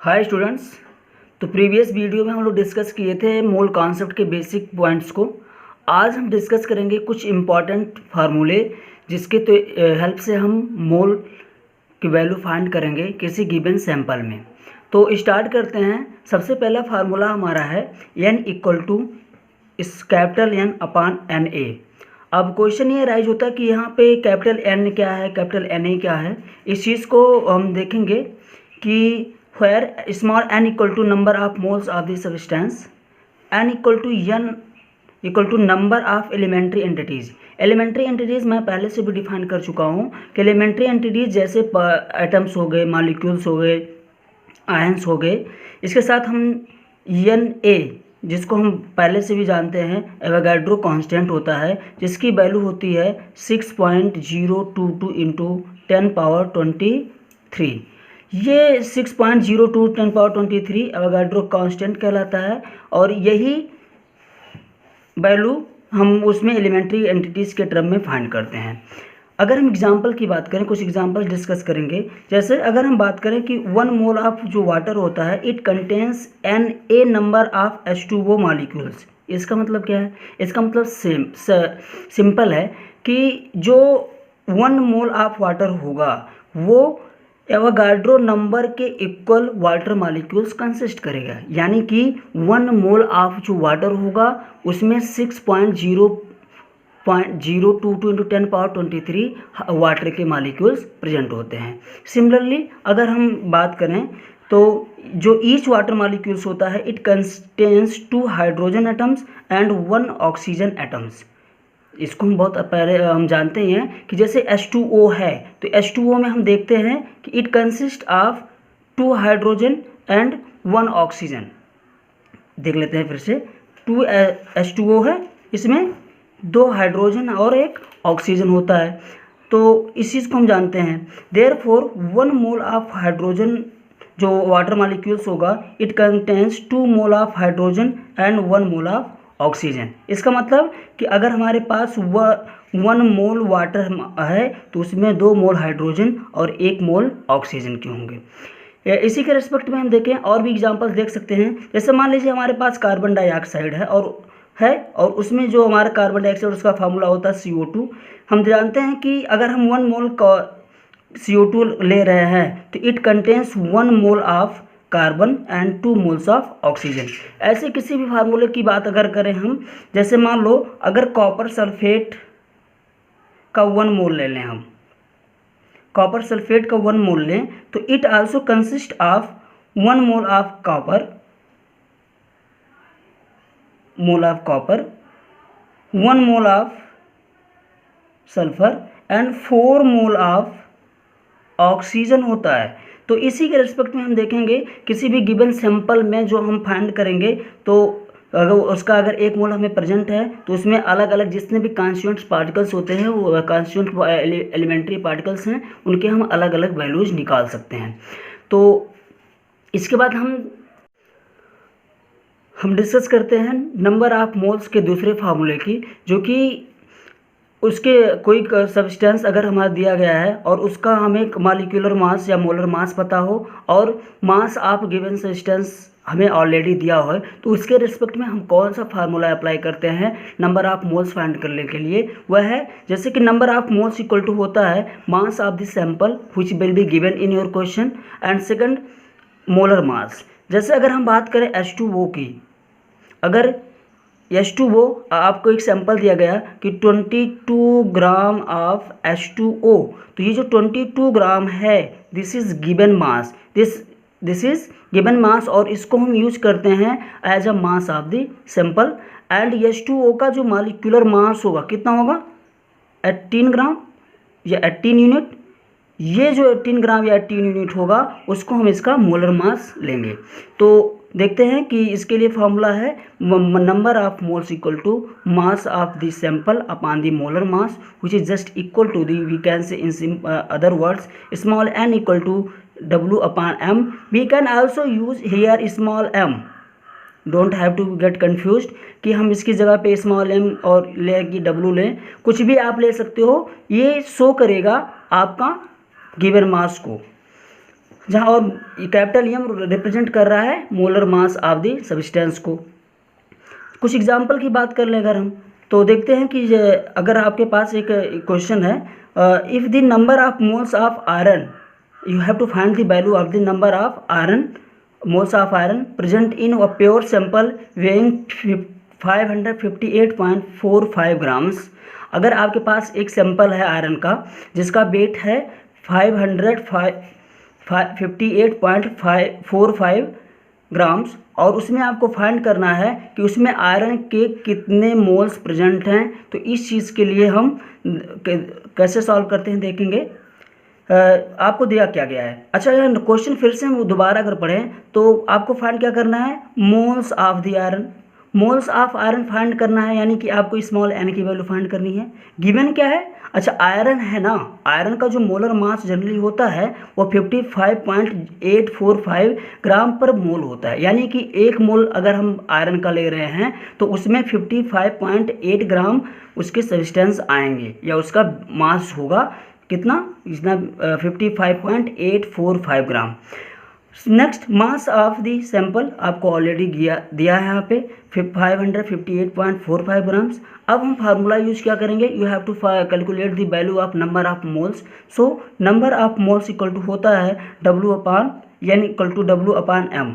Hi students. तो previous video में हम लोग डिस्कस किए थे मोल कॉन्सेप्ट के बेसिक पॉइंट्स को। आज हम डिस्कस करेंगे कुछ इम्पॉर्टेंट फार्मूले जिसके तो हेल्प से हम मोल की वैल्यू फाइंड करेंगे किसी गिवन सैंपल में। तो स्टार्ट करते हैं। सबसे पहला फार्मूला हमारा है n इक्वल टू इस capital N upon N A. अब क्वेश्चन ये राइज होता है कि यहाँ पे कैपिटल N क्या है, कैपिटल NA क्या है। इस चीज़ को हम देखेंगे कि where small n equal to number of moles of the substance, n equal to n equal to number of elementary entities। Elementary entities मैं पहले से भी डिफाइन कर चुका हूँ कि एलिमेंट्री एंटिटीज़ जैसे एटम्स हो गए, मॉलिक्यूल्स हो गए, आयंस हो गए। इसके साथ हम एन ए जिसको हम पहले से भी जानते हैं एवोगाड्रो कांस्टेंट होता है, जिसकी वैल्यू होती है 6.022 इंटू 10⁻23। ये 6.02 10⁻23 एवोगाड्रो कांस्टेंट कहलाता है और यही वैल्यू हम उसमें एलिमेंट्री एंटिटीज़ के टर्म में फाइंड करते हैं। अगर हम एग्जांपल की बात करें, कुछ एग्जांपल डिस्कस करेंगे। जैसे अगर हम बात करें कि 1 मोल ऑफ जो वाटर होता है it contains N A number of H2O molecules. इसका मतलब क्या है? इसका मतलब सिंपल है कि जो 1 मोल ऑफ वाटर होगा वो एवोगाड्रो नंबर के इक्वल वाटर मॉलिक्यूल्स कंसिस्ट करेगा, यानी कि 1 मोल ऑफ जो वाटर होगा उसमें 6.022 इंटू 10⁻23 वाटर के मॉलिक्यूल्स प्रेजेंट होते हैं। सिमिलरली अगर हम बात करें तो जो ईच वाटर मॉलिक्यूल्स होता है it contains 2 hydrogen atoms and 1 oxygen atoms. इसको हम बहुत पहले हम जानते हैं कि जैसे H2O है तो H2O में हम देखते हैं कि it consist of 2 hydrogen and 1 oxygen. देख लेते हैं फिर से। 2 H2O है, इसमें 2 हाइड्रोजन और 1 ऑक्सीजन होता है, तो इस चीज़ को हम जानते हैं। देयरफॉर 1 मोल ऑफ हाइड्रोजन जो वाटर मॉलिक्यूल्स होगा it contains 2 mole of hydrogen and 1 mole of oxygen. इसका मतलब कि अगर हमारे पास 1 मोल वाटर है तो उसमें 2 मोल हाइड्रोजन और 1 मोल ऑक्सीजन के होंगे। इसी के रिस्पेक्ट में हम देखें और भी एग्जांपल्स देख सकते हैं। जैसे मान लीजिए हमारे पास कार्बन डाइऑक्साइड है और उसमें जो हमारा कार्बन डाइऑक्साइड उसका फार्मूला होता है CO2। हम जानते हैं कि अगर हम 1 मोल CO2 ले रहे हैं तो it contains 1 mole of carbon and 2 moles of oxygen. ऐसे किसी भी फार्मूले की बात अगर करें हम, जैसे मान लो अगर कॉपर सल्फेट का 1 मोल ले लें, हम कॉपर सल्फेट का 1 मोल लें तो it also consist of 1 mole of copper 1 mole of sulphur and 4 mole of oxygen होता है। तो इसी के रिस्पेक्ट में हम देखेंगे किसी भी गिवन सैंपल में जो हम फाइंड करेंगे तो अगर 1 मोल हमें प्रेजेंट है तो उसमें अलग अलग जितने भी कॉन्स्टिट्यूएंट पार्टिकल्स होते हैं वो कॉन्स्टिट्यूएंट एलिमेंट्री पार्टिकल्स हैं, उनके हम अलग अलग वैल्यूज निकाल सकते हैं। तो इसके बाद हम डिस्कस करते हैं नंबर ऑफ मोल्स के दूसरे फार्मूले की, जो कि उसके कोई सब्सटेंस अगर हमारा दिया गया है और उसका हमें मॉलिक्यूलर मास या मोलर मास पता हो और मास ऑफ गिवन सब्सटेंस हमें ऑलरेडी दिया हो, तो उसके रिस्पेक्ट में हम कौन सा फार्मूला अप्लाई करते हैं नंबर ऑफ मोल्स फाइंड करने के लिए। वह है जैसे कि number of moles equal to होता है mass of the sample which will be given in your question and second molar mass. जैसे अगर हम बात करें H2O की, अगर H2O आपको एक सैंपल दिया गया कि 22 ग्राम ऑफ H2O, तो ये जो 22 ग्राम है this is given mass, this is given mass और इसको हम यूज करते हैं as a mass of the sample. And H2O का जो मॉलिक्यूलर मास होगा कितना होगा? 18 ग्राम या 18 यूनिट। ये जो 18 ग्राम या 18 यूनिट होगा उसको हम इसका मोलर मास लेंगे। तो देखते हैं कि इसके लिए फार्मूला है number of moles equal to mass of the sample upon the molar mass which is just equal to the we can say in other words small n equal to W upon m। We can also use here small m, don't have to get confused कि हम इसकी जगह पे small m और लें कि W लें, कुछ भी आप ले सकते हो, ये शो करेगा आपका गिवन मास को। जहाँ और कैपिटल एम रिप्रेजेंट कर रहा है molar mass of the substance को। कुछ एग्जाम्पल की बात कर लें अगर हम, तो देखते हैं कि अगर आपके पास एक क्वेश्चन है, if the number of moles of iron, you have to find the value of the number of iron moles of iron present in a pure sample weighing 558.45 grams. अगर आपके पास एक सैंपल है आयरन का जिसका wait है 558.45 grams, और उसमें आपको फाइंड करना है कि उसमें आयरन के कितने मोल्स प्रेजेंट हैं, तो इस चीज़ के लिए हम कैसे सॉल्व करते हैं देखेंगे। आपको दिया क्या गया है। अच्छा, यह क्वेश्चन फिर से हम दोबारा अगर पढ़ें तो आपको फाइंड क्या करना है, moles of the iron, moles of iron find करना है, यानी कि आपको स्मॉल एन की वैल्यू फाइंड करनी है। गिवन क्या है, अच्छा आयरन है ना, आयरन का जो मोलर मास जनरली होता है वो 55.845 ग्राम पर मोल होता है, यानी कि एक मोल अगर हम आयरन का ले रहे हैं तो उसमें 55.8 ग्राम उसके सब्सटेंस आएंगे, या उसका मास होगा कितना, 55.845 gram. Next, mass of the sample आपको ऑलरेडी दिया है यहाँ पे 558.45 ग्राम्स। अब हम फार्मूला यूज क्या करेंगे, you have to calculate the value of number of moles. So number of moles equal to होता है W upon n equal to W upon m।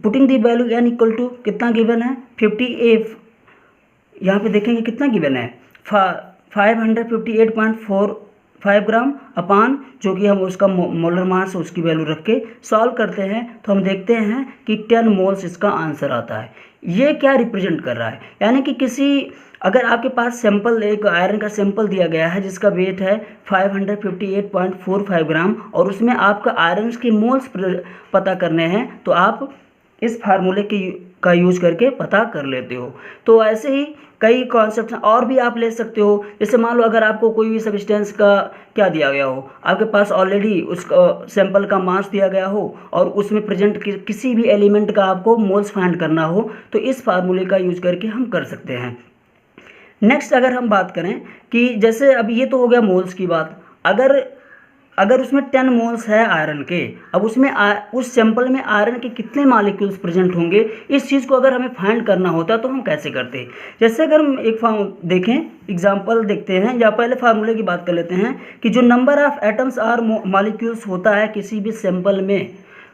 Putting the value n equal to कितना given है 58, यहाँ पे देखेंगे कितना given है 558.45 ग्राम अपान जो कि हम उसका मोलर मास उसकी वैल्यू रख के सॉल्व करते हैं तो हम देखते हैं कि 10 मोल्स इसका आंसर आता है। ये क्या रिप्रेजेंट कर रहा है, यानी कि अगर आपके पास सैंपल एक आयरन का सैंपल दिया गया है जिसका वेट है 558.45 ग्राम और उसमें आपका आयरन के मोल्स पता करने हैं, तो आप इस फार्मूले का यूज करके पता कर लेते हो। तो ऐसे ही कई कॉन्सेप्ट और भी आप ले सकते हो। जैसे मान लो अगर आपको कोई भी सब्सटेंस का क्या दिया गया हो, आपके पास ऑलरेडी उसका सैंपल का मास दिया गया हो और उसमें प्रेजेंट किसी भी एलिमेंट का आपको मोल्स फाइंड करना हो, तो इस फार्मूले का यूज करके हम कर सकते हैं। नेक्स्ट अगर हम बात करें कि जैसे अब ये तो हो गया मोल्स की बात, अगर उसमें 10 मोल्स है आयरन के, अब उसमें उस सैंपल में आयरन के कितने मॉलिक्यूल्स प्रेजेंट होंगे, इस चीज़ को अगर हमें फाइंड करना होता तो हम कैसे करते हैं। जैसे अगर हम एक देखें एग्जांपल देखते हैं, या पहले फार्मूले की बात कर लेते हैं कि जो नंबर ऑफ एटम्स और मॉलिक्यूल्स होता है किसी भी सैंपल में,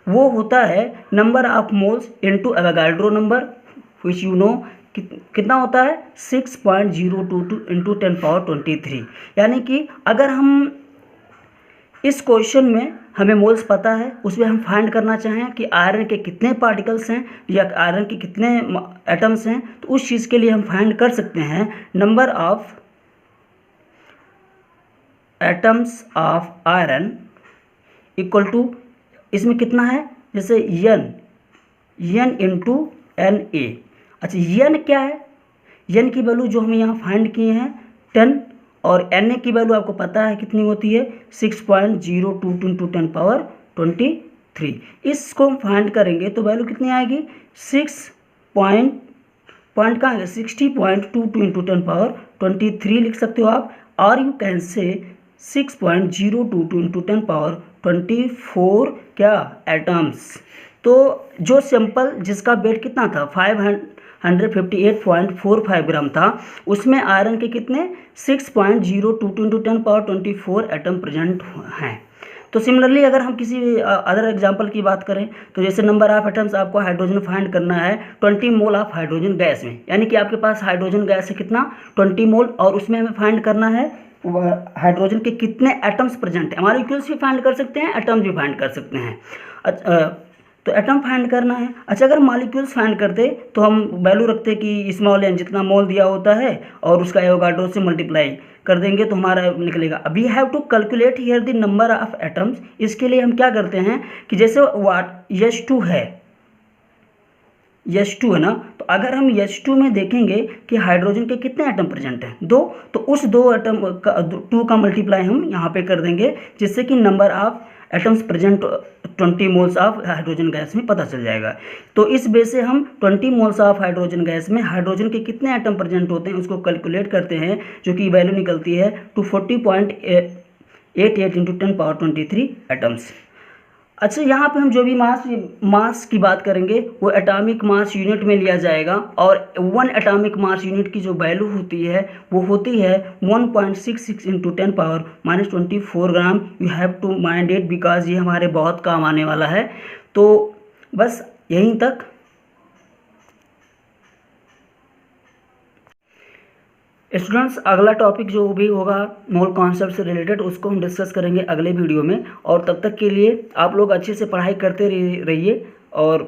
वो होता है number of moles into Avogadro number, which you know कितना होता है 6.022 इंटू 10⁻23। यानी कि अगर हम इस क्वेश्चन में हमें मोल्स पता है, उसमें हम फाइंड करना चाहें कि आयरन के कितने पार्टिकल्स हैं या आयरन के कितने एटम्स हैं, तो उस चीज़ के लिए हम फाइंड कर सकते हैं number of atoms of iron equal to, इसमें कितना है जैसे n इंटू Na। अच्छा n क्या है, n की वैल्यू जो हम यहाँ फाइंड किए हैं 10, और Na की वैल्यू आपको पता है कितनी होती है 6.022 इंटू 10⁻23। इसको हम फाइंड करेंगे तो वैल्यू कितनी आएगी 60.22 इंटू 10⁻23 लिख सकते हो आप, और यू कैन से 6.022 इंटू 10⁻24 क्या एटम्स। तो जो सैंपल जिसका वेट कितना था 558.45 ग्राम था, उसमें आयरन के कितने 6.022 इंटू 10⁻24 एटम प्रेजेंट हैं। तो सिमिलरली अगर हम किसी अदर एग्जांपल की बात करें तो जैसे नंबर ऑफ एटम्स आपको हाइड्रोजन फाइंड करना है 20 मोल ऑफ हाइड्रोजन गैस में, यानी कि आपके पास हाइड्रोजन गैस है कितना 20 मोल, और उसमें हमें फाइंड करना है हाइड्रोजन के कितने एटम्स प्रेजेंट हैं। मॉलिक्यूल्स भी फाइंड कर सकते हैं, एटम्स भी फाइंड कर सकते हैं। तो एटम फाइंड करना है। अच्छा, अगर मॉलिक्यूल्स फाइंड करते तो हम वैल्यू रखते कि स्मॉल एन जितना मोल दिया होता है और उसका एवोगाड्रो से मल्टीप्लाई कर देंगे तो हमारा निकलेगा। अभी have to calculate here the number of atoms. इसके लिए हम क्या करते हैं कि जैसे H2 है, H2 है ना, तो अगर हम H2 में देखेंगे कि हाइड्रोजन के कितने एटम प्रेजेंट हैं 2, तो उस 2 एटम का 2 का मल्टीप्लाई हम यहाँ पे कर देंगे, जिससे कि number of atoms present 20 moles of hydrogen gas में पता चल जाएगा। तो इस बेस से हम 20 मोल्स ऑफ हाइड्रोजन गैस में हाइड्रोजन के कितने एटम प्रेजेंट होते हैं उसको कैलकुलेट करते हैं, जो कि वैल्यू निकलती है 240.88 इंटू 10⁻23 एटम्स। अच्छा, यहाँ पे हम जो भी मास की बात करेंगे वो एटॉमिक मास यूनिट में लिया जाएगा, और 1 एटॉमिक मास यूनिट की जो वैल्यू होती है वो होती है 1.66 into 10⁻24 gram. You have to mind it because ये हमारे बहुत काम आने वाला है। तो बस यहीं तक। स्टूडेंट्स, अगला टॉपिक जो भी होगा मोल कॉन्सेप्ट से रिलेटेड, उसको हम डिस्कस करेंगे अगले वीडियो में। और तब तक के लिए आप लोग अच्छे से पढ़ाई करते रहिए और